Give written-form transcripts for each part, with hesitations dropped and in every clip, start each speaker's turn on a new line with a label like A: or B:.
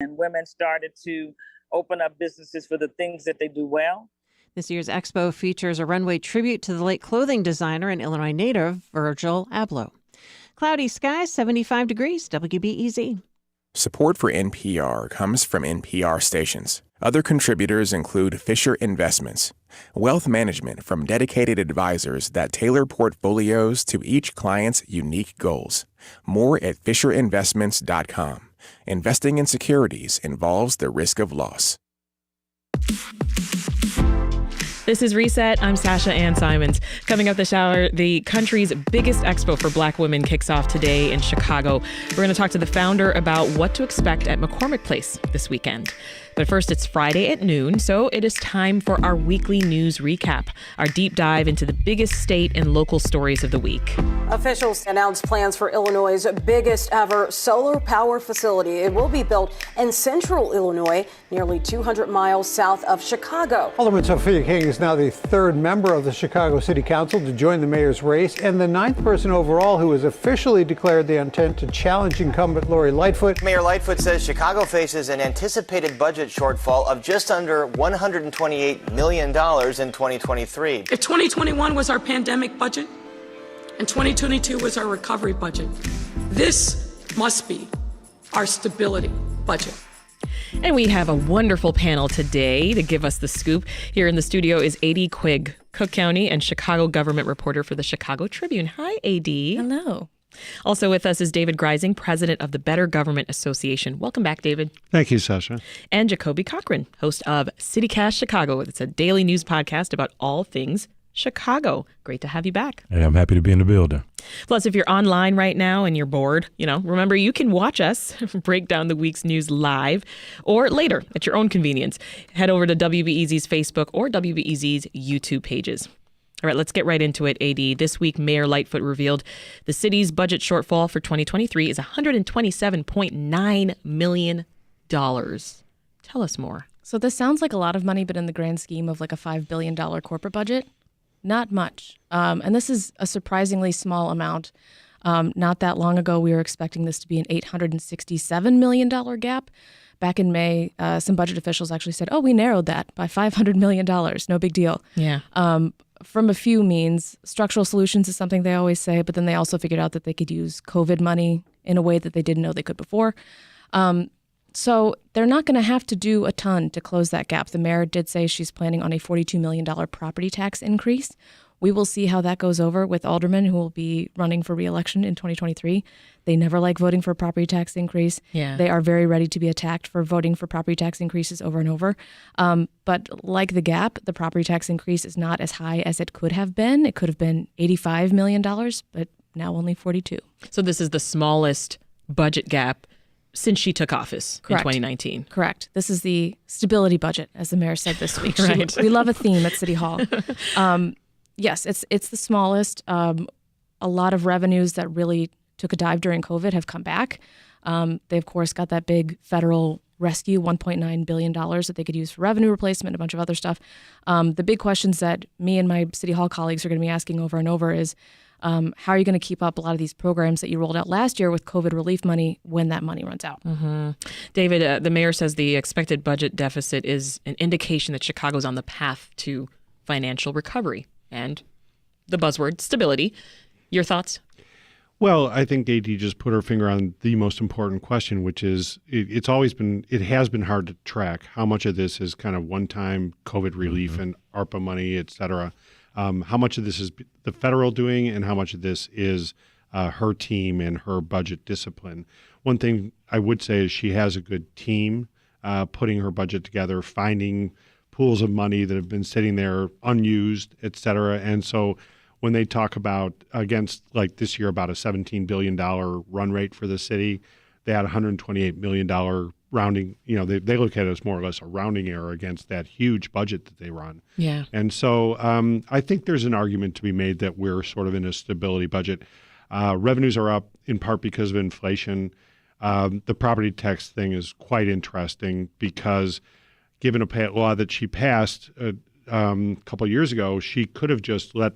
A: and women started to open up businesses for the things that they do well.
B: This year's expo features a runway tribute to the late clothing designer and Illinois native Virgil Abloh. Cloudy skies, 75 degrees, WBEZ.
C: Support for NPR comes from NPR stations. Other contributors include Fisher Investments, wealth management from dedicated advisors that tailor portfolios to each client's unique goals. More at FisherInvestments.com. Investing in securities involves the risk of loss.
D: This is Reset. I'm Sasha-Ann Simons. Coming up this hour, the country's biggest expo for Black women kicks off today in Chicago. We're going to talk to the founder about what to expect at McCormick Place this weekend. But first, it's Friday at noon, so it is time for our weekly news recap, our deep dive into the biggest state and local stories of the week.
E: Officials announced plans for Illinois' biggest ever solar power facility. It will be built in central Illinois, nearly 200 miles south of Chicago.
F: Alderman Sophia King is now the third member of the Chicago City Council to join the mayor's race and the ninth person overall who has officially declared the intent to challenge incumbent Lori Lightfoot.
G: Mayor Lightfoot says Chicago faces an anticipated budget shortfall of just under $128 million in 2023.
H: If 2021 was our pandemic budget and 2022 was our recovery budget, this must be our stability budget.
D: And we have a wonderful panel today to give us the scoop. Here in the studio is A.D. Quigg, Cook County and Chicago government reporter for the Chicago Tribune. Hi, A.D.
I: Hello.
D: Also with us is David Greising, president of the Better Government Association. Welcome back, David.
J: Thank you, Sasha.
D: And Jacoby Cochran, host of CityCast Chicago. It's a daily news podcast about all things Chicago. Great to have you back.
J: Hey, I'm happy to be in the building.
D: Plus, if you're online right now and you're bored, remember you can watch us break down the week's news live or later at your own convenience. Head over to WBEZ's Facebook or WBEZ's YouTube pages. All right, let's get right into it, AD. This week, Mayor Lightfoot revealed the city's budget shortfall for 2023 is $127.9 million. Tell us more.
I: So this sounds like a lot of money, but in the grand scheme of like a $5 billion corporate budget, not much. And this is a surprisingly small amount. Not that long ago, we were expecting this to be an $867 million gap. Back in May, some budget officials actually said, we narrowed that by $500 million. No big deal.
D: Yeah.
I: From a few means, structural solutions is something they always say, but then they also figured out that they could use COVID money in a way that they didn't know they could before. So they're not going to have to do a ton to close that gap. The mayor did say she's planning on a $42 million property tax increase. We will see how that goes over with aldermen who will be running for re-election in 2023. They never like voting for a property tax increase.
D: Yeah.
I: They are very ready to be attacked for voting for property tax increases over and over. But like the gap, the property tax increase is not as high as it could have been. It could have been $85 million, but now only 42.
D: So this is the smallest budget gap since she took office
I: Correct.
D: in 2019.
I: Correct. This is the stability budget, as the mayor said this week.
D: Right.
I: We love a theme at City Hall. Yes, it's the smallest. A lot of revenues that really took a dive during COVID have come back. They, of course, got that big federal rescue, $1.9 billion that they could use for revenue replacement and a bunch of other stuff. The big questions that me and my City Hall colleagues are going to be asking over and over is, how are you going to keep up a lot of these programs that you rolled out last year with COVID relief money when that money runs out?
D: Mm-hmm. David, the mayor says the expected budget deficit is an indication that Chicago's on the path to financial recovery and the buzzword stability. Your thoughts?
J: Well, I think AD just put her finger on the most important question, which is it has been hard to track how much of this is kind of one-time COVID relief and ARPA money, et cetera. How much of this is the federal doing and how much of this is her team and her budget discipline. One thing I would say is she has a good team putting her budget together, finding pools of money that have been sitting there unused, et cetera. And so when they talk about, against like this year, about a $17 billion run rate for the city, they had $128 million rounding, they look at it as more or less a rounding error against that huge budget that they run.
D: Yeah.
J: And so I think there's an argument to be made that we're sort of in a stability budget. Revenues are up in part because of inflation. The property tax thing is quite interesting because given a law that she passed a couple of years ago, she could have just let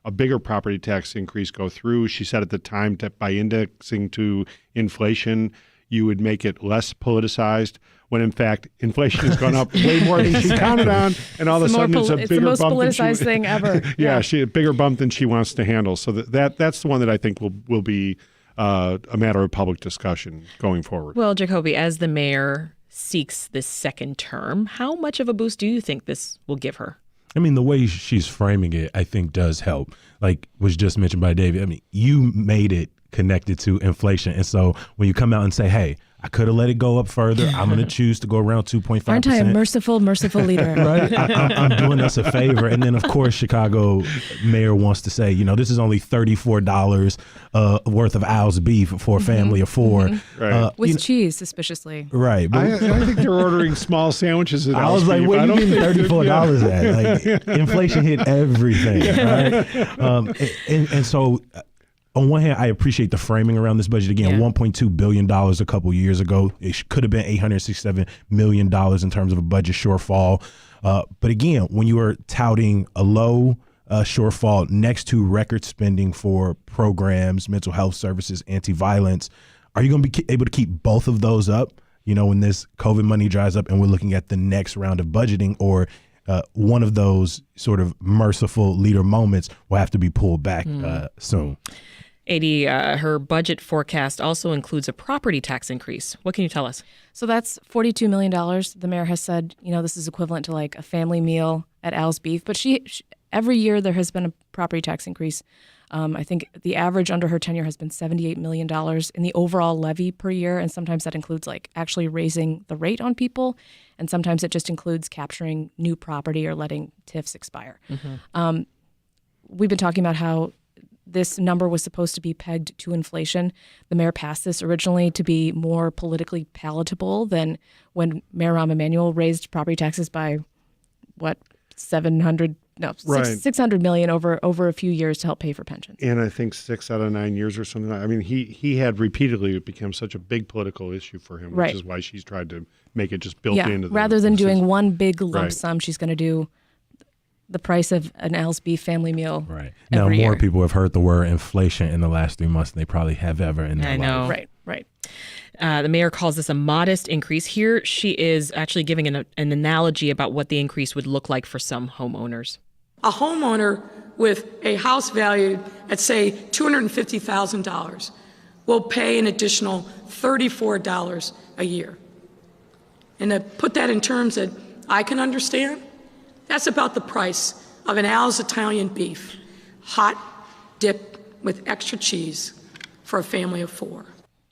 J: a bigger property tax increase go through. She said at the time that by indexing to inflation, you would make it less politicized, when in fact inflation has gone up way more than she counted on, and all of a sudden it's a bigger bump.
I: It's the most politicized thing ever.
J: Yeah, a bigger bump than she wants to handle. So that's the one that I think will be a matter of public discussion going forward.
D: Well, Jacoby, as the mayor seeks this second term, how much of a boost do you think this will give her?
K: I mean, the way she's framing it, I think does help. Like was just mentioned by David. I mean, you made it connected to inflation. And so when you come out and say, hey, I could have let it go up further. I'm going to choose to go around 2.5%.
I: Aren't I a merciful leader?
K: Right? I'm doing us a favor. And then, of course, Chicago mayor wants to say, this is only $34 worth of Al's beef for a family of four.
J: Right.
I: With cheese, suspiciously.
K: Right. But
J: I think they're ordering small sandwiches at Al's
K: I was like,
J: beef.
K: where are you getting $34 at? Like, inflation hit everything. Right? And so... on one hand, I appreciate the framing around this budget. Again, $1.2 billion a couple years ago. It could have been $867 million in terms of a budget shortfall. But again, when you are touting a low shortfall next to record spending for programs, mental health services, anti-violence, are you going to be able to keep both of those up, when this COVID money dries up and we're looking at the next round of budgeting, or one of those sort of merciful leader moments will have to be pulled back soon?
D: AD, her budget forecast also includes a property tax increase. What can you tell us? So
I: that's $42 million. The mayor has said, this is equivalent to like a family meal at Al's Beef. But she every year there has been a property tax increase. I think the average under her tenure has been $78 million in the overall levy per year. And sometimes that includes like actually raising the rate on people. And sometimes it just includes capturing new property or letting TIFs expire. We've been talking about how this number was supposed to be pegged to inflation. The mayor passed this originally to be more politically palatable than when Mayor Rahm Emanuel raised property taxes by, $600 million over a few years to help pay for pensions.
J: And I think 6 out of 9 years or something. I mean, he had repeatedly become such a big political issue for him, which is why she's tried to make it just built into the
I: rather than doing one big lump sum, she's going to do the price of an Al's Beef family meal.
K: Right. Now, more people have heard the word inflation in the last 3 months than they probably have ever in their life.
D: I know. Right. The mayor calls this a modest increase. Here, she is actually giving an analogy about what the increase would look like for some homeowners.
H: A homeowner with a house valued at, say, $250,000 will pay an additional $34 a year. And to put that in terms that I can understand, that's about the price of an Al's Italian beef, hot, dipped with extra cheese for a family of four.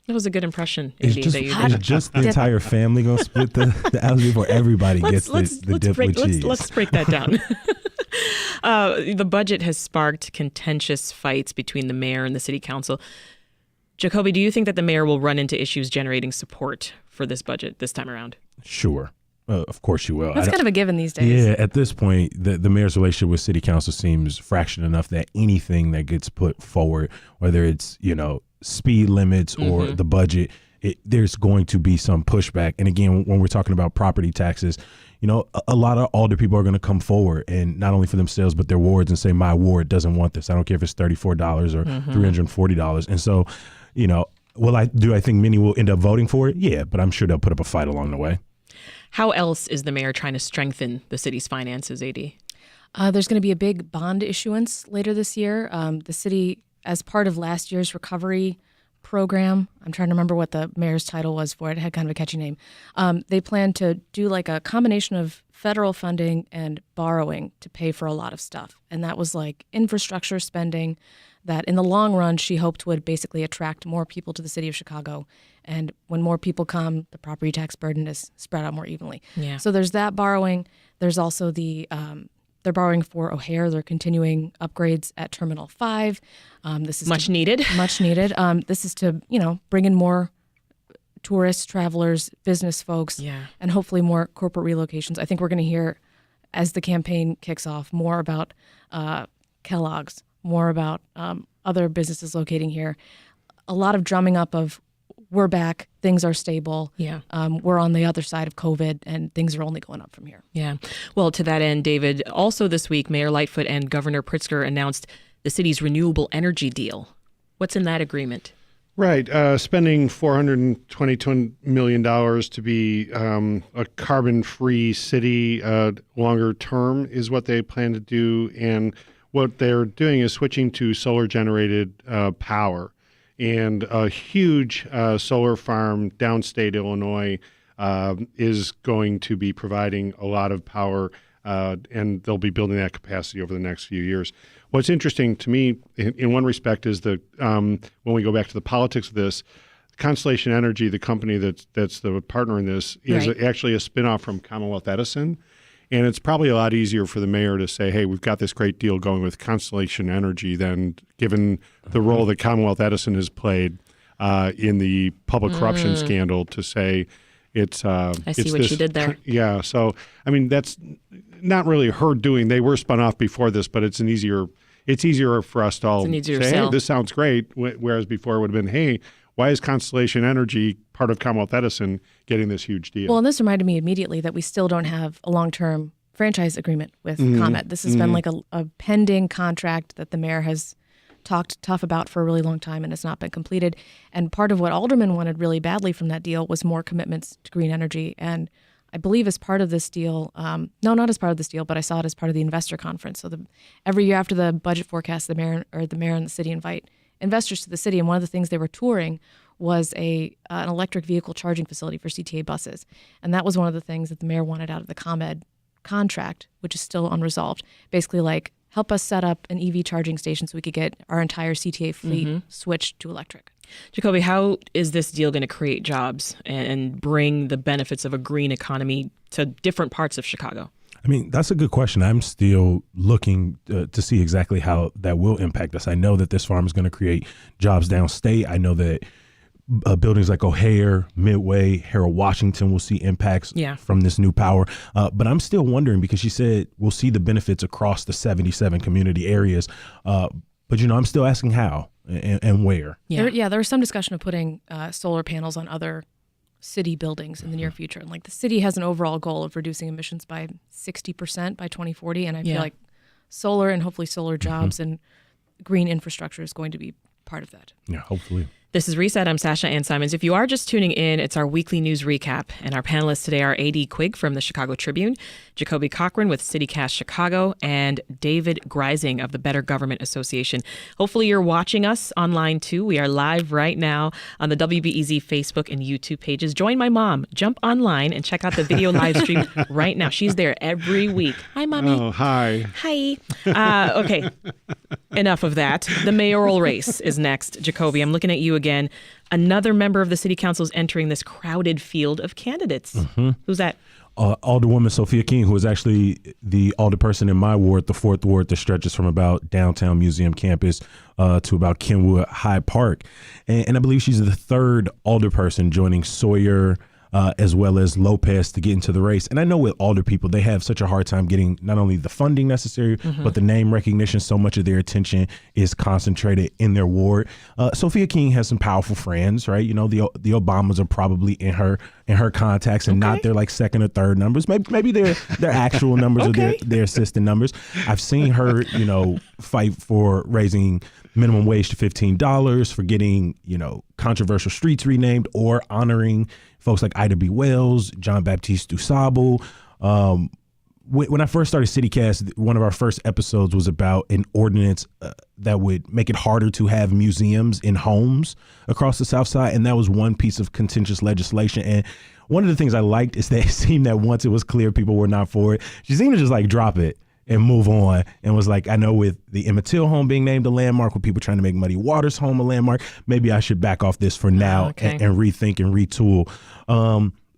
D: That was a good impression.
K: Is just the entire family going to split the Al's beef, or everybody gets the dip with cheese?
D: Let's break that down. The budget has sparked contentious fights between the mayor and the city council. Jacoby, do you think that the mayor will run into issues generating support for this budget this time around?
K: Sure. Of course you will.
I: That's kind of a given these days.
K: Yeah, at this point, the mayor's relationship with city council seems fractured enough that anything that gets put forward, whether it's, speed limits or the budget, there's going to be some pushback. And again, when we're talking about property taxes, a lot of older people are going to come forward, and not only for themselves, but their wards, and say, my ward doesn't want this. I don't care if it's $34 or $340. And so, do I think many will end up voting for it? Yeah, but I'm sure they'll put up a fight along the way.
D: How else is the mayor trying to strengthen the city's finances, AD?
I: There's going to be a big bond issuance later this year. The city, as part of last year's recovery program, I'm trying to remember what the mayor's title was for it. It had kind of a catchy name. They plan to do like a combination of federal funding and borrowing to pay for a lot of stuff. And that was like infrastructure spending that in the long run, she hoped would basically attract more people to the city of Chicago. And when more people come, the property tax burden is spread out more evenly.
D: Yeah.
I: So there's that borrowing. There's also they're borrowing for O'Hare. They're continuing upgrades at Terminal 5. This is
D: much needed.
I: Much needed. This is to, bring in more tourists, travelers, business folks, and hopefully more corporate relocations. I think we're going to hear, as the campaign kicks off, more about Kellogg's, more about other businesses locating here. A lot of drumming up of, we're back, things are stable.
D: Yeah.
I: We're on the other side of COVID, and things are only going up from here.
D: Yeah. Well, to that end, David, also this week, Mayor Lightfoot and Governor Pritzker announced the city's renewable energy deal. What's in that agreement?
J: Right. Spending $422 million to be a carbon-free city longer term is what they plan to do. And what they're doing is switching to solar-generated power. And a huge solar farm downstate Illinois is going to be providing a lot of power, and they'll be building that capacity over the next few years. What's interesting to me, in one respect, is that when we go back to the politics of this, Constellation Energy, the company that's the partner in this, is actually a spinoff from Commonwealth Edison. And it's probably a lot easier for the mayor to say, hey, we've got this great deal going with Constellation Energy than given the role that Commonwealth Edison has played in the public corruption scandal to say it's
D: I see what you did there.
J: Yeah. So, I mean, that's not really her doing. They were spun off before this, but it's easier for us to all say, hey, this sounds great. Whereas before it would have been, hey, why is Constellation Energy, part of Commonwealth Edison, getting this huge deal?
I: Well, and this reminded me immediately that we still don't have a long-term franchise agreement with ComEd. This has been like a pending contract that the mayor has talked tough about for a really long time and has not been completed. And part of what aldermen wanted really badly from that deal was more commitments to green energy. And I believe as part of this deal, no, not as part of this deal, but I saw it as part of the investor conference. So every year after the budget forecast, the mayor and the city invite investors to the city. And one of the things they were touring was an electric vehicle charging facility for CTA buses. And that was one of the things that the mayor wanted out of the ComEd contract, which is still unresolved. Basically, like, help us set up an EV charging station so we could get our entire CTA fleet switched to electric.
D: Jacoby, how is this deal going to create jobs and bring the benefits of a green economy to different parts of Chicago?
K: I mean, that's a good question. I'm still looking to see exactly how that will impact us. I know that this farm is going to create jobs downstate. I know that buildings like O'Hare, Midway, Harold Washington will see impacts from this new power. But I'm still wondering, because she said we'll see the benefits across the 77 community areas. But, I'm still asking how and where.
I: There was some discussion of putting solar panels on other city buildings in the near future. And like the city has an overall goal of reducing emissions by 60% by 2040. And I feel like solar and hopefully solar jobs and green infrastructure is going to be part of that.
K: Yeah, hopefully.
D: This is Reset. I'm Sasha-Ann Simons. If you are just tuning in, it's our weekly news recap. And our panelists today are A.D. Quigg from the Chicago Tribune, Jacoby Cochran with CityCast Chicago, and David Greising of the Better Government Association. Hopefully you're watching us online too. We are live right now on the WBEZ Facebook and YouTube pages. Join my mom. Jump online and check out the video live stream right now. She's there every week. Hi, Mommy.
J: Oh, hi.
D: Hi. Okay. Enough of that. The mayoral race is next. Jacoby, I'm looking at you again. Another member of the city council is entering this crowded field of candidates. Who's that?
K: Alderwoman Sophia King, who is actually the alderperson in my ward, the 4th ward, that stretches from about downtown Museum campus to about Kenwood Hyde Park. And I believe she's the 3rd alderperson joining Sawyer as well as Lopez to get into the race. And I know with alder people, they have such a hard time getting not only the funding necessary, but the name recognition. So much of their attention is concentrated in their ward. Sophia King has some powerful friends, right? The Obamas are probably in her contacts and not their like 2nd or 3rd numbers. Maybe their actual numbers or their assistant numbers. I've seen her, fight for raising minimum wage to $15, for getting, controversial streets renamed, or honoring folks like Ida B. Wells, John Baptiste DuSable. When I first started CityCast, one of our first episodes was about an ordinance that would make it harder to have museums in homes across the South Side. And that was one piece of contentious legislation. And one of the things I liked is that it seemed that once it was clear people were not for it, she seemed to just like drop it and move on, and was like, I know with the Emmett Till home being named a landmark, with people trying to make Muddy Waters home a landmark, maybe I should back off this for now and rethink and retool.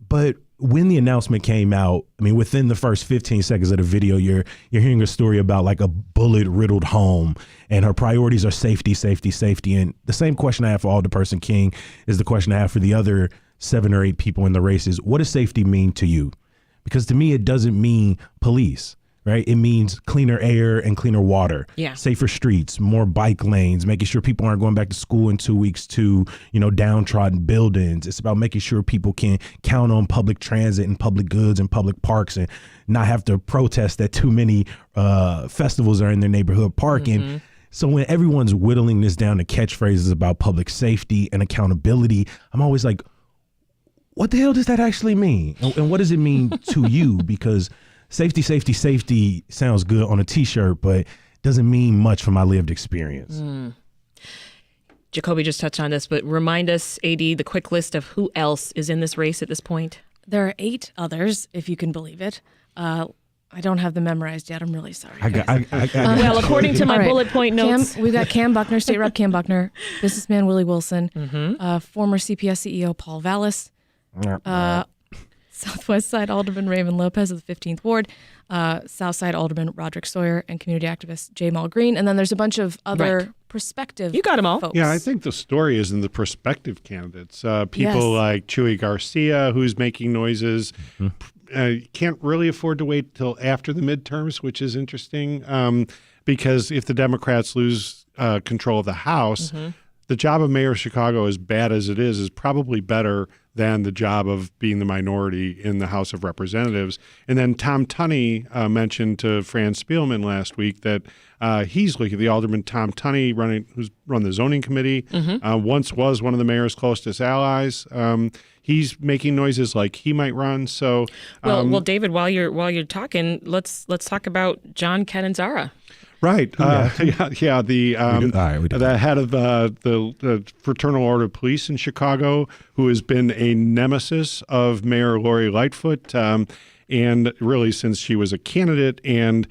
K: But when the announcement came out, I mean, within the first 15 seconds of the video, you're hearing a story about like a bullet-riddled home, and her priorities are safety, safety, safety. And the same question I have for Alderperson King is the question I have for the other 7 or 8 people in the race is, what does safety mean to you? Because to me, it doesn't mean police. Right? It means cleaner air and cleaner water, safer streets, more bike lanes, making sure people aren't going back to school in 2 weeks to, downtrodden buildings. It's about making sure people can count on public transit and public goods and public parks and not have to protest that too many festivals are in their neighborhood park. And So when everyone's whittling this down to catchphrases about public safety and accountability, I'm always like, what the hell does that actually mean? And what does it mean to you? Because safety sounds good on a T-shirt, but doesn't mean much from my lived experience.
D: Jacoby just touched on this, but remind us, AD, the quick list of who else is in this race at this point.
I: There are 8 others, if you can believe it. I don't have them memorized yet. I'm really sorry.
D: Well, according to my bullet point notes.
I: We've got Cam Buckner, State Rep Cam Buckner, businessman Willie Wilson, former CPS CEO Paul Vallis, Southwest Side Alderman Raymond Lopez of the 15th Ward, South Side Alderman Roderick Sawyer, and community activist Jamal Green. And then there's a bunch of other prospective
D: You got them all.
I: folks.
J: Yeah, I think the story is in the prospective candidates. People like Chuy Garcia, who's making noises. Can't really afford to wait till after the midterms, which is interesting because if the Democrats lose control of the House, the job of mayor of Chicago, as bad as it is probably better than the job of being the minority in the House of Representatives. And then Tom Tunney mentioned to Fran Spielman last week that he's looking at the Alderman Tom Tunney, who's run the zoning committee, once was one of the mayor's closest allies. He's making noises like he might run. So,
D: well, David, while you're talking, let's talk about John Catanzara.
J: Right. The head of the Fraternal Order of Police in Chicago, who has been a nemesis of Mayor Lori Lightfoot, and really since she was a candidate, and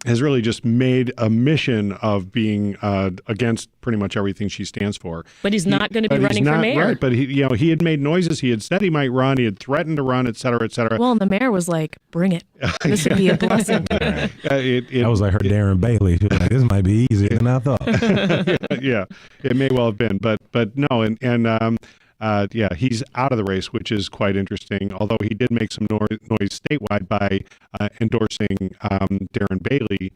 J: has really just made a mission of being against pretty much everything she stands for.
D: But he's not going to be running for mayor.
J: Right, but he had made noises. He had said he might run. He had threatened to run, et cetera, et cetera.
I: Well, and the mayor was like, bring it. This would be a blessing.
K: I was like her Darren Bailey. She was like, this might be easier than I thought.
J: Yeah, it may well have been. But no, he's out of the race, which is quite interesting, although he did make some noise statewide by endorsing Darren Bailey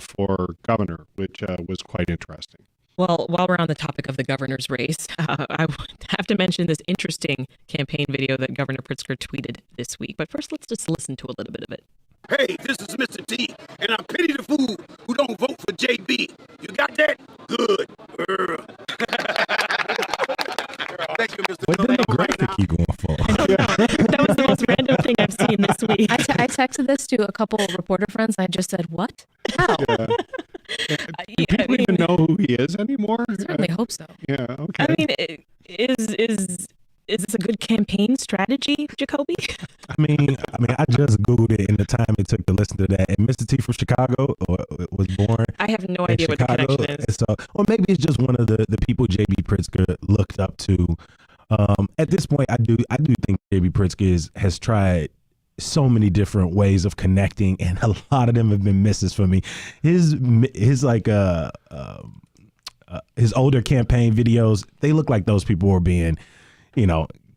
J: for governor, which was quite interesting.
D: Well, while we're on the topic of the governor's race, I have to mention this interesting campaign video that Governor Pritzker tweeted this week. But first, let's just listen to a little bit of it.
L: Hey, this is Mr. T, and I pity the fool who don't vote for JB. You got that? Good. Thank you, Mr.
K: What demographic you going for?
D: That was the most random thing I've seen this week.
I: I texted this to a couple of reporter friends, and I just said, what? How?
J: Do people even know who he is anymore?
I: I certainly hope so.
J: Yeah, okay.
D: I mean, is this a good campaign strategy, Jacoby?
K: I mean, I just Googled it in the time it took to listen to that. And Mr. T from Chicago was born.
D: I have no idea what the connection is.
K: And so, or maybe it's just one of the people JB Pritzker looked up to. At this point, I do think JB Pritzker has tried so many different ways of connecting, and a lot of them have been misses for me. His older campaign videos, they look like those people were being,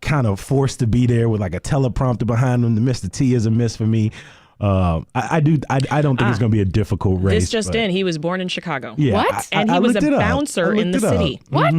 K: kind of forced to be there with like a teleprompter behind them. The Mr. T is a miss for me. I don't think it's going to be a difficult race.
D: This just in, he was born in Chicago.
K: Yeah,
D: what? And he was a bouncer in the city.
I: What?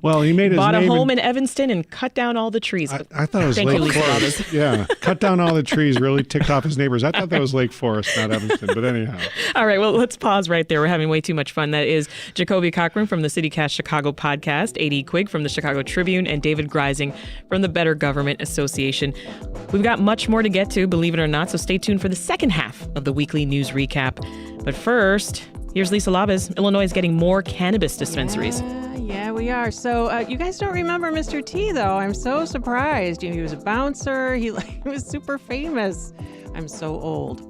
J: Well, he made his
D: bought a
J: name
D: home in Evanston and cut down all the trees.
J: I thought it was Lake Forest. Yeah, cut down all the trees. Really ticked off his neighbors. I thought that was Lake Forest, not Evanston. But anyhow.
D: All right. Well, let's pause right there. We're having way too much fun. That is Jacoby Cochran from the CityCast Chicago podcast, A.D. Quigg from the Chicago Tribune, and David Greising from the Better Government Association. We've got much more to get to, believe it or not. So stay tuned for the second half of the weekly news recap. But first, here's Lisa Labez. Illinois is getting more cannabis dispensaries.
B: Yeah, we are. So you guys don't remember Mr. T, though. I'm so surprised. He was a bouncer. He was super famous. I'm so old.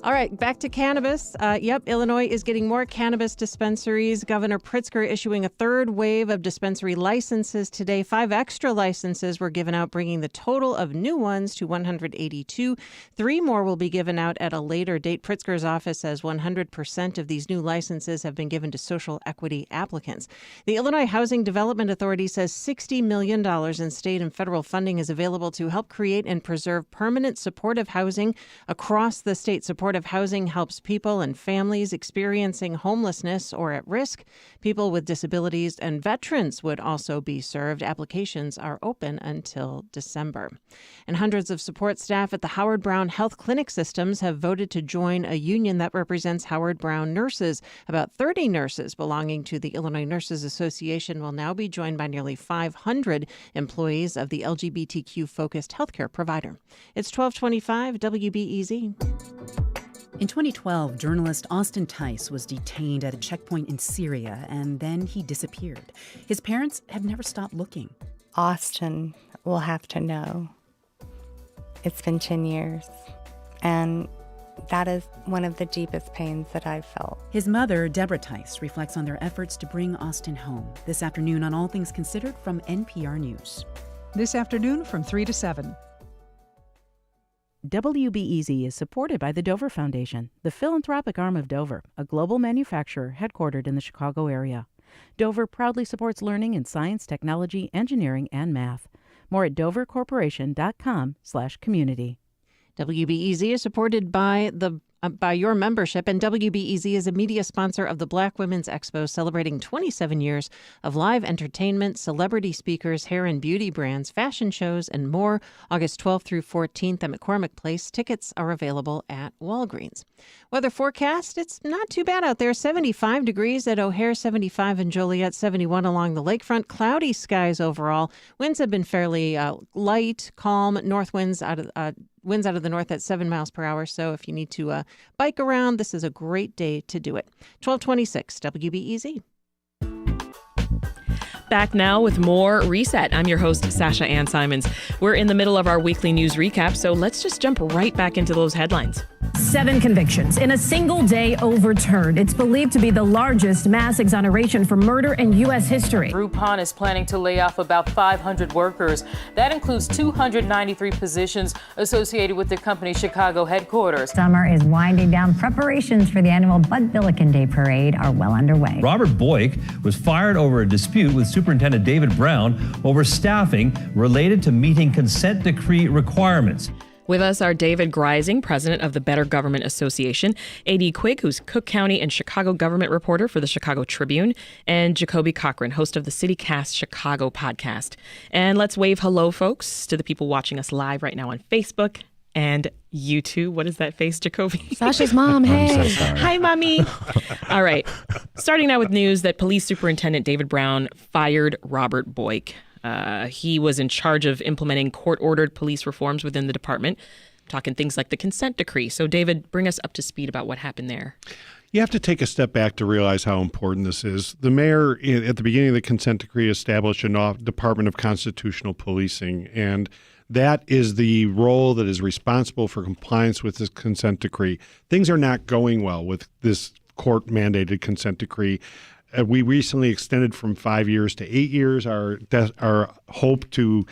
B: All right, back to cannabis. Illinois is getting more cannabis dispensaries. Governor Pritzker issuing a third wave of dispensary licenses today. 5 extra licenses were given out, bringing the total of new ones to 182. 3 more will be given out at a later date. Pritzker's office says 100% of these new licenses have been given to social equity applicants. The Illinois Housing Development Authority says $60 million in state and federal funding is available to help create and preserve permanent supportive housing across the state. Supportive Supportive Housing helps people and families experiencing homelessness or at risk. People with disabilities and veterans would also be served. Applications are open until December. And hundreds of support staff at the Howard Brown Health Clinic Systems have voted to join a union that represents Howard Brown nurses. About 30 nurses belonging to the Illinois Nurses Association will now be joined by nearly 500 employees of the LGBTQ-focused healthcare provider. It's 1225 WBEZ.
M: In 2012, journalist Austin Tice was detained at a checkpoint in Syria, and then he disappeared. His parents have never stopped looking.
N: Austin will have to know. It's been 10 years, and that is one of the deepest pains that I've felt.
M: His mother, Deborah Tice, reflects on their efforts to bring Austin home this afternoon on All Things Considered from NPR News.
O: This afternoon from 3 to 7.
P: WBEZ is supported by the Dover Foundation, the philanthropic arm of Dover, a global manufacturer headquartered in the Chicago area. Dover proudly supports learning in science, technology, engineering, and math. More at dovercorporation.com/community.
B: WBEZ is supported by your membership, and WBEZ is a media sponsor of the Black Women's Expo, celebrating 27 years of live entertainment, celebrity speakers, hair and beauty brands, fashion shows, and more. August 12th through 14th at McCormick Place. Tickets are available at Walgreens. Weather forecast, it's not too bad out there. 75 degrees at O'Hare, 75 in Joliet, 71 along the lakefront. Cloudy skies overall. Winds have been fairly light, calm. North winds out of the north at 7 miles per hour. So if you need to bike around, this is a great day to do it. 1226 WBEZ.
D: Back now with more Reset. I'm your host, Sasha-Ann Simons. We're in the middle of our weekly news recap, so let's just jump right back into those headlines.
Q: 7 convictions in a single day overturned. It's believed to be the largest mass exoneration for murder in U.S. history.
R: Groupon is planning to lay off about 500 workers. That includes 293 positions associated with the company's Chicago headquarters.
S: Summer is winding down. Preparations for the annual Bud Billiken Day Parade are well underway.
T: Robert Boyk was fired over a dispute with Superintendent David Brown over staffing related to meeting consent decree requirements.
D: With us are David Greising, president of the Better Government Association, A.D. Quigg, who's Cook County and Chicago government reporter for the Chicago Tribune, and Jacoby Cochran, host of the CityCast Chicago podcast. And let's wave hello, folks, to the people watching us live right now on Facebook and YouTube. What is that face, Jacoby?
I: Sasha's mom. Hey.
K: I'm so sorry.
D: Hi, Mommy. All right. Starting now with news that Police Superintendent David Brown fired Robert Boyk. He was in charge of implementing court-ordered police reforms within the department, talking things like the consent decree. So, David, bring us up to speed about what happened there.
J: You have to take a step back to realize how important this is. The mayor, at the beginning of the consent decree, established a Department of Constitutional Policing, and that is the role that is responsible for compliance with this consent decree. Things are not going well with this court-mandated consent decree. We recently extended from 5 years to 8 years our hope to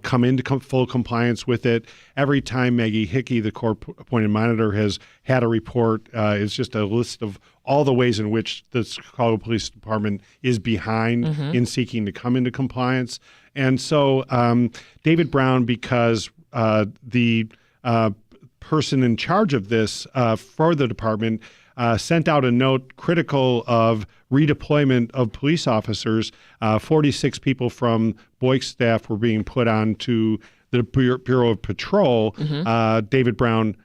J: come into full compliance with it. Every time Maggie Hickey, the court-appointed monitor, has had a report, it's just a list of all the ways in which the Chicago Police Department is behind in seeking to come into compliance. And so David Brown, because the person in charge of this for the department sent out a note critical of redeployment of police officers. 46 people from Boyk's staff were being put on to the Bureau of Patrol. David Brown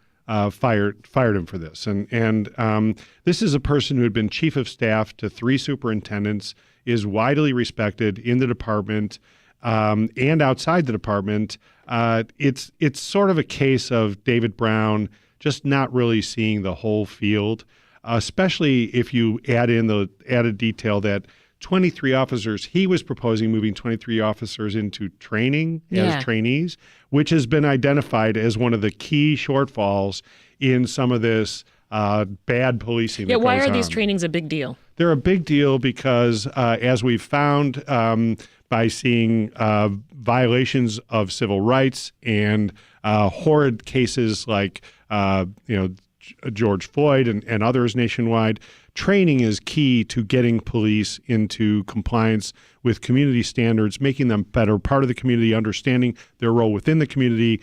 J: fired him for this. And this is a person who had been chief of staff to 3 superintendents, is widely respected in the department and outside the department. It's sort of a case of David Brown just not really seeing the whole field, especially if you add in the added detail that 23 officers, he was proposing moving 23 officers into training as trainees, which has been identified as one of the key shortfalls in some of this bad policing.
D: Yeah, why are these trainings a big deal?
J: They're a big deal because, as we've found by seeing violations of civil rights and horrid cases like, George Floyd and others nationwide, training is key to getting police into compliance with community standards, making them better part of the community, understanding their role within the community,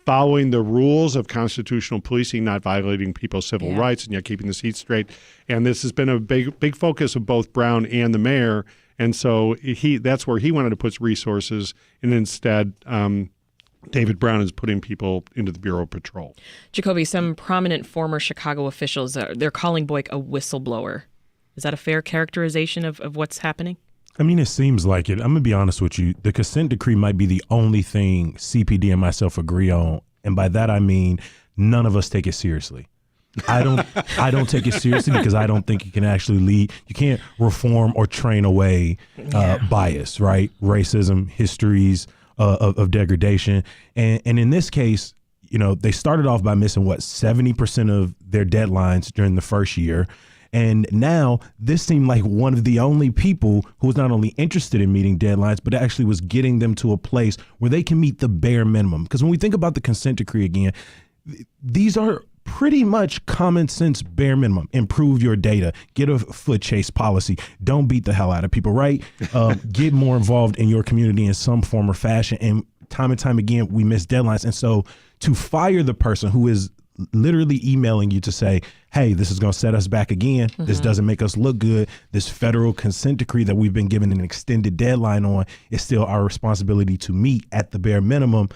J: following the rules of constitutional policing, not violating people's civil rights, and yet keeping the seats straight. And this has been a big focus of both Brown and the mayor. And so that's where he wanted to put resources, and instead David Brown is putting people into the Bureau of Patrol.
D: Jacoby, some prominent former Chicago officials, they're calling Boyk a whistleblower. Is that a fair characterization of what's happening?
K: I mean, it seems like it. I'm going to be honest with you. The consent decree might be the only thing CPD and myself agree on. And by that, I mean, none of us take it seriously. I don't take it seriously because I don't think it can actually lead. You can't reform or train away bias, right? Racism, histories of degradation. And in this case, you know, they started off by missing 70% of their deadlines during the first year. And now this seemed like one of the only people who was not only interested in meeting deadlines, but actually was getting them to a place where they can meet the bare minimum. Because when we think about the consent decree again, these are pretty much common sense bare minimum. Improve your data, get a foot chase policy, don't beat the hell out of people, right? Get more involved in your community in some form or fashion. And time again, we miss deadlines. And so to fire the person who is literally emailing you to say, hey, this is going to set us back again. This doesn't make us look good. This federal consent decree that we've been given an extended deadline on is still our responsibility to meet at the bare minimum.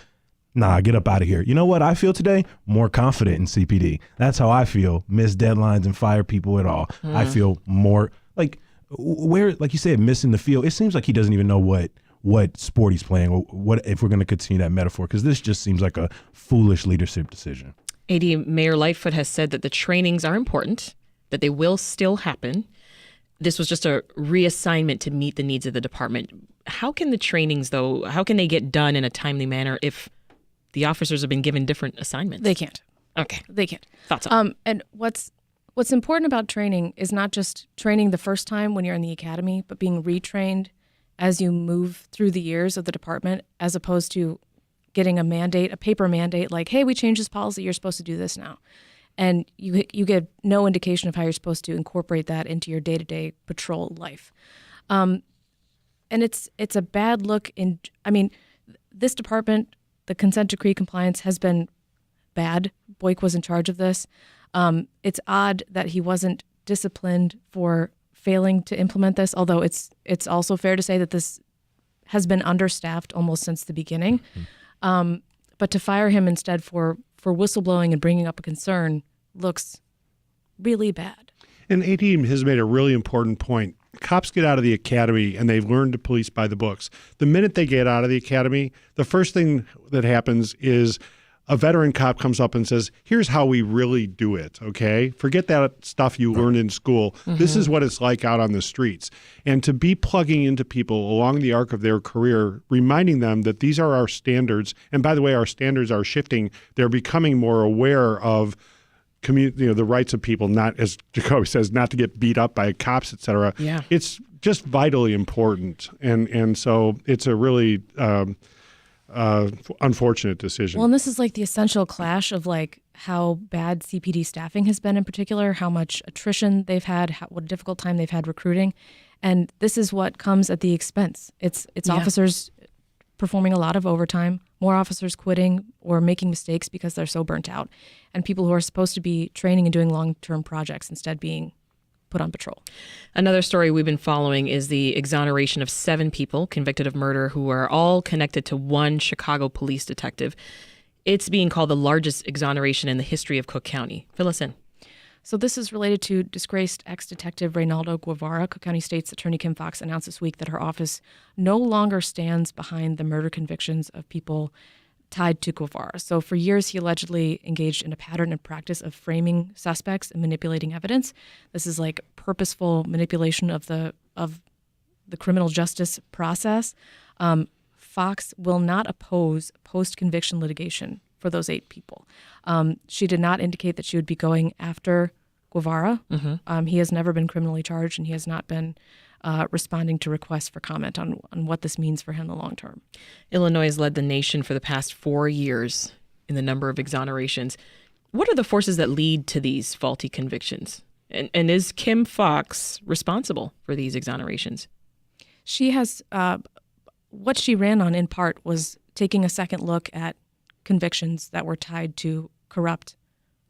K: Nah, get up out of here. You know what I feel today? More confident in CPD. That's how I feel. Miss deadlines and fire people at all. I feel more like like you said, missing the field. It seems like he doesn't even know what sport he's playing, or what, if we're going to continue that metaphor, because this just seems like a foolish leadership decision.
D: AD Mayor Lightfoot has said that the trainings are important, that they will still happen. This was just a reassignment to meet the needs of the department. How can the trainings, though, how can they get done in a timely manner if the officers have been given different assignments?
I: They can't.
D: Okay.
I: They can't.
D: Thoughts on.
I: And what's important about training is not just training the first time when you're in the academy, but being retrained as you move through the years of the department, as opposed to getting a paper mandate like, hey, we changed this policy, you're supposed to do this now. And you get no indication of how you're supposed to incorporate that into your day-to-day patrol life. And it's a bad look in, I mean, this department, the consent decree compliance has been bad. Boyk was in charge of this. It's odd that he wasn't disciplined for failing to implement this, although it's also fair to say that this has been understaffed almost since the beginning. But to fire him instead for whistleblowing and bringing up a concern looks really bad.
J: And AD has made a really important point. Cops get out of the academy and they've learned to police by the books. The minute they get out of the academy, the first thing that happens is a veteran cop comes up and says, here's how we really do it, okay? Forget that stuff you learned in school. This is what it's like out on the streets. And to be plugging into people along the arc of their career, reminding them that these are our standards. And by the way, our standards are shifting. They're becoming more aware of the rights of people, not, as Jacoby says, not to get beat up by cops, et cetera.
D: Yeah.
J: It's just vitally important. And so it's a really unfortunate decision.
I: Well, and this is like the essential clash of like how bad CPD staffing has been in particular, how much attrition they've had, what a difficult time they've had recruiting. And this is what comes at the expense. It's officers performing a lot of overtime, more officers quitting or making mistakes because they're so burnt out, and people who are supposed to be training and doing long-term projects instead being put on patrol.
D: Another story we've been following is the exoneration of 7 people convicted of murder who are all connected to one Chicago police detective. It's being called the largest exoneration in the history of Cook County. Fill us in.
I: So this is related to disgraced ex-detective Reynaldo Guevara. Cook County State's Attorney Kim Fox announced this week that her office no longer stands behind the murder convictions of people tied to Guevara. So for years, he allegedly engaged in a pattern and practice of framing suspects and manipulating evidence. This is like purposeful manipulation of the criminal justice process. Fox will not oppose post-conviction litigation for those 8 people. She did not indicate that she would be going after Guevara. He has never been criminally charged, and he has not been responding to requests for comment on what this means for him in the long term.
D: Illinois has led the nation for the past 4 years in the number of exonerations. What are the forces that lead to these faulty convictions? And is Kim Fox responsible for these exonerations?
I: She has, what she ran on in part was taking a second look at convictions that were tied to corrupt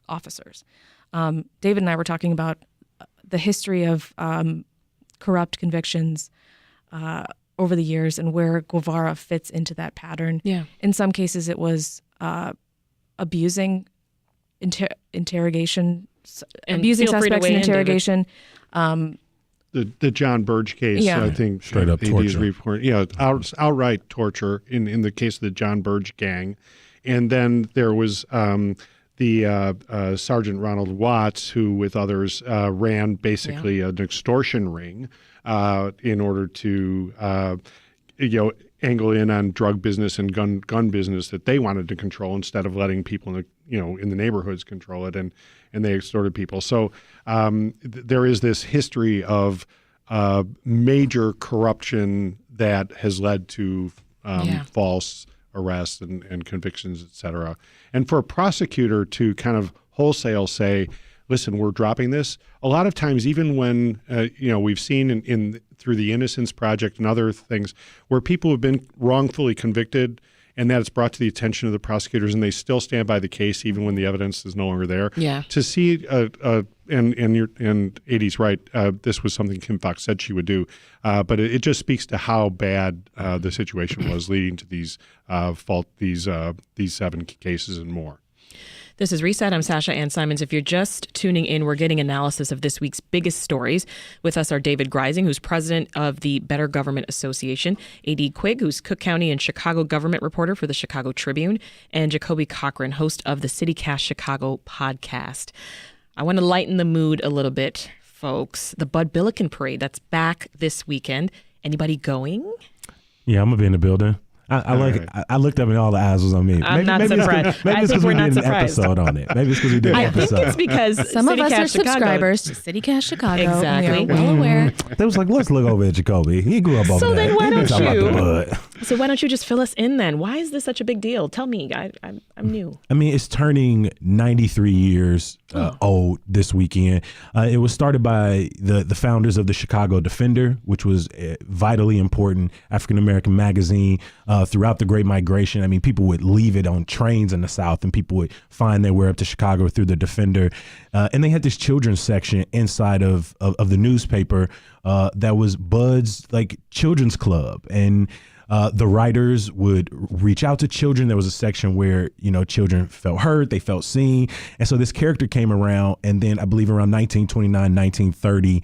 I: officers. David and I were talking about the history of corrupt convictions over the years and where Guevara fits into that pattern.
D: Yeah.
I: In some cases, it was abusing interrogation,
D: And
I: abusing
D: feel free to
I: suspects
D: weigh
I: in
D: in, David.
I: interrogation.
J: The John Burge case,
I: Yeah.
J: I think,
K: Straight up
J: AD's
K: torture.
J: report, outright torture in the case of the John Burge gang, and then there was the Sergeant Ronald Watts, who with others ran basically an extortion ring in order to angle in on drug business and gun business that they wanted to control instead of letting people in the neighborhoods control it, and they extorted people. So there is this history of major corruption that has led to false arrests and convictions, et cetera. And for a prosecutor to kind of wholesale say, listen, we're dropping this, a lot of times, even when, we've seen in through the Innocence Project and other things where people have been wrongfully convicted and that it's brought to the attention of the prosecutors and they still stand by the case even when the evidence is no longer there.
D: Yeah.
J: To see, and AD's right, this was something Kim Foxx said she would do, but it just speaks to how bad the situation was leading to these 7 cases and more.
D: This is Reset. I'm Sasha-Ann Simons. If you're just tuning in, we're getting analysis of this week's biggest stories. With us are David Greising, who's president of the Better Government Association, A.D. Quigg, who's Cook County and Chicago government reporter for the Chicago Tribune, and Jacoby Cochran, host of the CityCast Chicago podcast. I want to lighten the mood a little bit, folks. The Bud Billiken Parade, that's back this weekend. Anybody going?
K: Yeah, I'm going to be in the building. I looked up and all the eyes was on me.
D: I'm not surprised.
K: Maybe it's because we did an
D: surprised.
K: episode on it. Maybe it's because we did an
D: I
K: episode.
D: think it's because
I: Some of us
D: CityCast
I: are
D: Chicago-
I: subscribers to CityCast Chicago.
D: Exactly.
I: We are well aware.
K: They was like, let's look over at Jacoby. He grew up over
D: So
K: there.
D: then why
K: He been
D: don't
K: talking about
D: you?
K: the Bud.
D: So why don't you just fill us in then? Why is this such a big deal? Tell me. I'm new.
K: I mean, it's turning 93 years old this weekend. It was started by the founders of the Chicago Defender, which was a vitally important African-American magazine throughout the Great Migration. I mean, people would leave it on trains in the South and people would find their way up to Chicago through the Defender. And they had this children's section inside of the newspaper that was Bud's like children's club. And the writers would reach out to children. There was a section where, children felt heard, they felt seen. And so this character came around, and then I believe around 1929, 1930,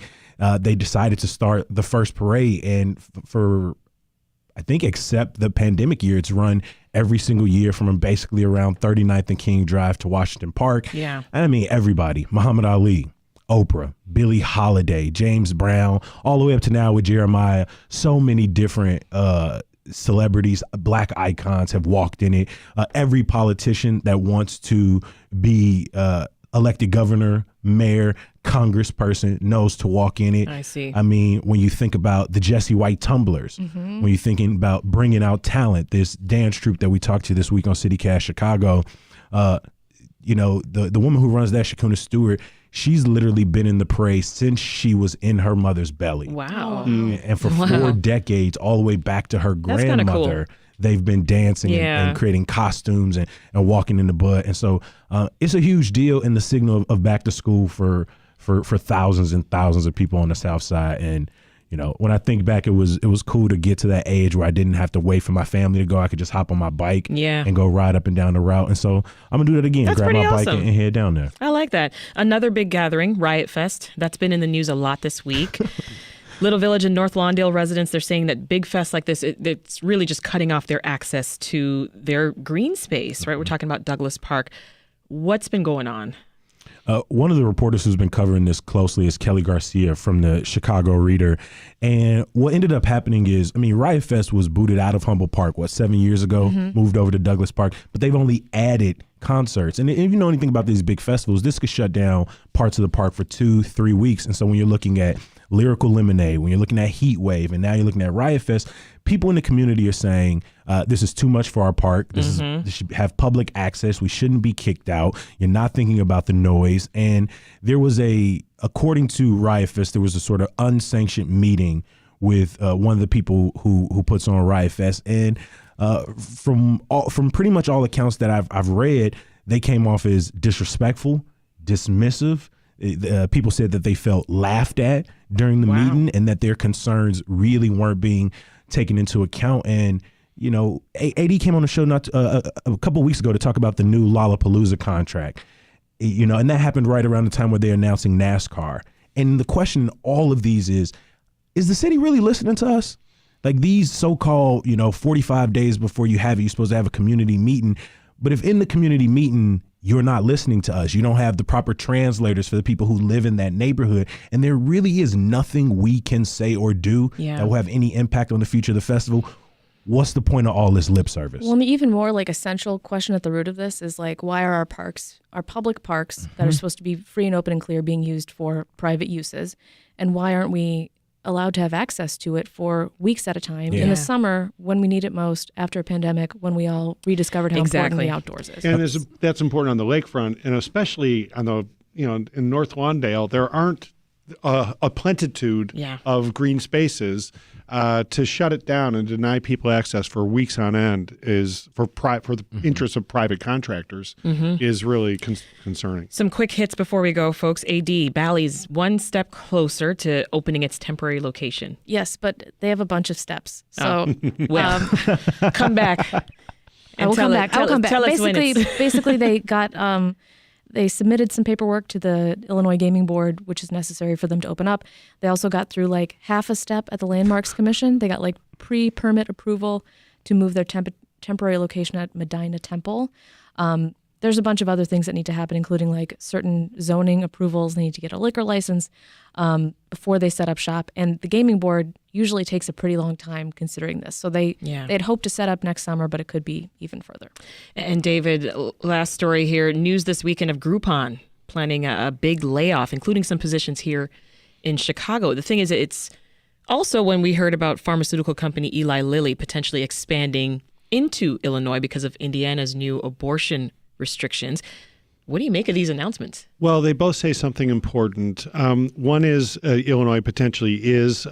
K: they decided to start the first parade. And for, I think, except the pandemic year, it's run every single year from basically around 39th and King Drive to Washington Park.
D: Yeah.
K: I mean, everybody, Muhammad Ali, Oprah, Billie Holiday, James Brown, all the way up to now with Jeremiah, so many different celebrities, black icons have walked in it. Every politician that wants to be elected governor, mayor, congressperson knows to walk in it.
D: I see.
K: I mean, when you think about the Jesse White Tumblers, when you're thinking about bringing out talent, this dance troupe that we talked to this week on CityCast Chicago, the woman who runs that, Shakuna Stewart, she's literally been in the parade since she was in her mother's belly.
D: Wow.
K: And for 4 decades, all the way back to her
D: That's kinda
K: grandmother,
D: cool.
K: they've been dancing and creating costumes and walking in the Bud. And so it's a huge deal in the signal of back to school for thousands and thousands of people on the South Side. And, when I think back, it was cool to get to that age where I didn't have to wait for my family to go. I could just hop on my bike and go ride up and down the route. And so I'm going to do that again,
D: That's
K: grab my
D: pretty
K: bike
D: awesome.
K: and head down there.
D: I like that. Another big gathering, Riot Fest. That's been in the news a lot this week. Little Village and North Lawndale residents, they're saying that big fest like this, it's really just cutting off their access to their green space, right? We're talking about Douglas Park. What's been going on?
K: One of the reporters who's been covering this closely is Kelly Garcia from the Chicago Reader. And what ended up happening is, Riot Fest was booted out of Humboldt Park, 7 years ago, moved over to Douglas Park, but they've only added concerts. And if you know anything about these big festivals, this could shut down parts of the park for 2-3 weeks. And so when you're looking at Lyrical Lemonade, when you're looking at Heat Wave, and now you're looking at Riot Fest, people in the community are saying, this is too much for our park. This should have public access. We shouldn't be kicked out. You're not thinking about the noise. And there was according to Riot Fest, there was a sort of unsanctioned meeting with one of the people who puts on Riot Fest. And From pretty much all accounts that I've read, they came off as disrespectful, dismissive. People said that they felt laughed at during the meeting and that their concerns really weren't being taken into account. And, you know, AD came on the show a couple of weeks ago to talk about the new Lollapalooza contract, you know, and that happened right around the time where they're announcing NASCAR. And the question in all of these is the city really listening to us? Like these so-called, 45 days before you have it, you're supposed to have a community meeting. But if in the community meeting, you're not listening to us, you don't have the proper translators for the people who live in that neighborhood, and there really is nothing we can say or do that will have any impact on the future of the festival, what's the point of all this lip service?
I: Well, an even more essential question at the root of this is why are our parks, our public parks that are supposed to be free and open and clear, being used for private uses? And why aren't we allowed to have access to it for weeks at a time in the summer when we need it most, after a pandemic, when we all rediscovered how important the outdoors is?
J: And that's important on the lakefront, and especially on the, in North Lawndale, there aren't a plentitude of green spaces. To shut it down and deny people access for weeks on end is for the interests of private contractors is really concerning.
D: Some quick hits before we go, folks. AD, Bally's one step closer to opening its temporary location.
I: Yes, but they have a bunch of steps. So
D: come back.
I: I will come back. Basically, they got they submitted some paperwork to the Illinois Gaming Board, which is necessary for them to open up. They also got through half a step at the Landmarks Commission. They got pre-permit approval to move their temporary location at Medina Temple. There's a bunch of other things that need to happen, including certain zoning approvals. They need to get a liquor license before they set up shop. And the Gaming Board usually takes a pretty long time considering this. So they'd hope to set up next summer, but it could be even further.
D: And David, last story here. News this weekend of Groupon planning a big layoff, including some positions here in Chicago. The thing is, it's also when we heard about pharmaceutical company Eli Lilly potentially expanding into Illinois because of Indiana's new abortion restrictions. What do you make of these announcements?
J: Well, they both say something important. One is Illinois potentially is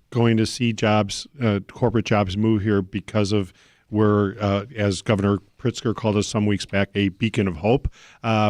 J: going to see jobs, corporate jobs move here because of we're, as Governor Pritzker called us some weeks back, a beacon of hope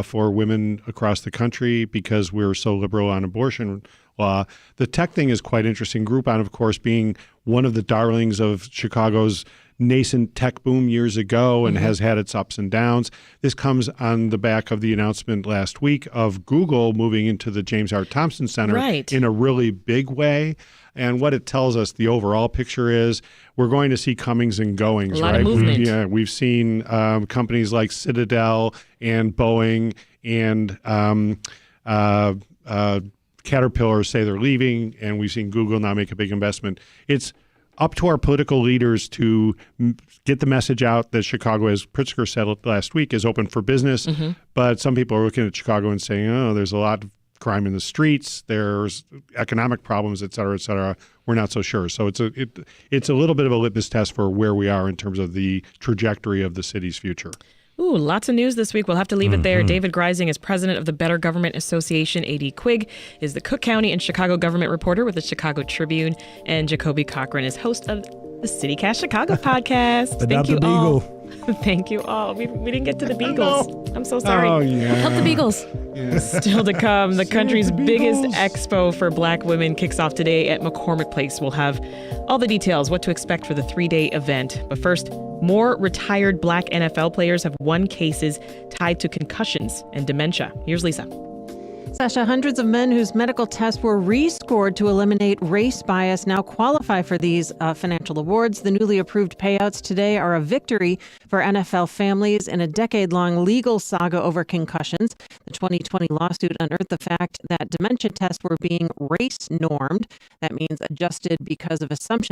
J: for women across the country because we're so liberal on abortion law. The tech thing is quite interesting. Groupon, of course, being one of the darlings of Chicago's nascent tech boom years ago and has had its ups and downs. This comes on the back of the announcement last week of Google moving into the James R. Thompson Center in a really big way. And what it tells us, the overall picture is we're going to see comings and goings,
D: a lot of movement.
J: We've seen companies like Citadel and Boeing and Caterpillar say they're leaving, and we've seen Google now make a big investment. It's up to our political leaders to get the message out that Chicago, as Pritzker said last week, is open for business. But some people are looking at Chicago and saying, oh, there's a lot of crime in the streets, there's economic problems, et cetera, et cetera. We're not so sure. So it's a little bit of a litmus test for where we are in terms of the trajectory of the city's future.
D: Ooh, lots of news this week. We'll have to leave it there. David Greising is president of the Better Government Association. AD Quigg is the Cook County and Chicago government reporter with the Chicago Tribune. And Jacoby Cochran is host of the CityCast Chicago podcast. Thank you all. Thank you all. We didn't get to the Beagles. I'm so sorry.
J: Oh, yeah.
I: Help the Beagles.
J: Yeah.
D: Still to come, the country's biggest expo for Black women kicks off today at McCormick Place. We'll have all the details, what to expect for the 3-day event. But first, more retired Black NFL players have won cases tied to concussions and dementia. Here's Lisa.
B: Sasha, hundreds of men whose medical tests were rescored to eliminate race bias now qualify for these financial awards. The newly approved payouts today are a victory for NFL families in a decade-long legal saga over concussions. The 2020 lawsuit unearthed the fact that dementia tests were being race-normed. That means adjusted because of assumptions